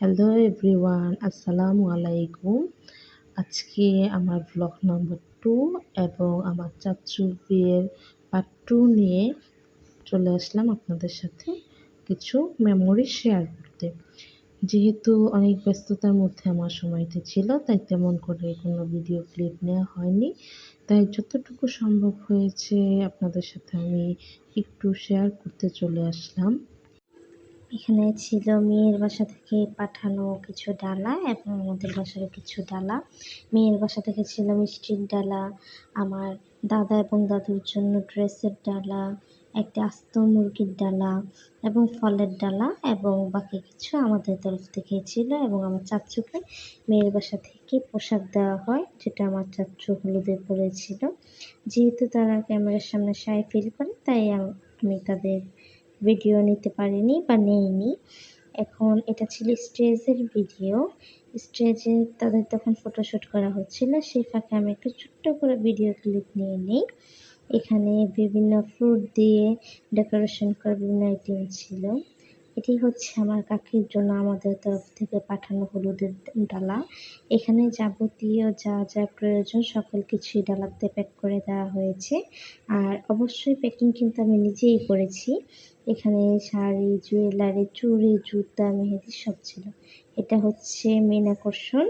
Hello everyone, আসসালামু আলাইকুম। আজকে আমার ব্লগ নাম্বার 2 এবং আমার চাচ্চুর বিয়ের পার্ট 2 নিয়ে চলে আসলাম আপনাদের সাথে কিছু মেমোরি শেয়ার করতে। যেহেতু অনেক ব্যস্ততার মধ্যে আমার সময়টি ছিল, তাই তেমন করে কোনো ভিডিও ক্লিপ নেওয়া হয়নি। তাই যতটুকু সম্ভব হয়েছে আপনাদের সাথে আমি একটু শেয়ার করতে চলে আসলাম। এখানে ছিল মেয়ের বাসা থেকে পাঠানো কিছু ডালা এবং আমাদের বাসারও কিছু ডালা। মেয়ের বাসা থেকে ছিল মিষ্টির ডালা, আমার দাদা এবং দাদুর জন্য ড্রেসের ডালা, একটা আস্ত মুরগির ডালা এবং ফলের ডালা, এবং বাকি কিছু আমাদের তরফ থেকে ছিল। এবং আমার চাচ্চুকে মেয়ের বাসা থেকে পোশাক দেওয়া হয়, যেটা আমার চাচ্চু হলুদে পরেছিল। যেহেতু তারা ক্যামেরার সামনে শাই ফিল করে, তাই আমি তাদের ভিডিও নিতে পারিনি বা নেইনি। এখন এটা ছিল স্টেজের ভিডিও। স্টেজে তাদের তখন ফটোশ্যুট করা হচ্ছিল, সেই ফাঁকে আমি একটু ছোট্ট করে ভিডিও ক্লিপ নিয়ে নিই। এখানে বিভিন্ন ফ্রুট দিয়ে ডেকোরেশন করা বিভিন্ন আইটেম ছিল। এটি হচ্ছে আমার কাকির জন্য আমাদের তরফ থেকে পাঠানো হলুদের ডালা। এখানে যাবতীয় যা যা প্রয়োজন সকল কিছুই ডালাতে প্যাক করে দেওয়া হয়েছে। আর অবশ্যই প্যাকিং কিন্তু আমি নিজেই করেছি। এখানে শাড়ি, জুয়েলারি, চুড়ি, জুতা, মেহেদি সব ছিল। এটা হচ্ছে মেন আকর্ষণ।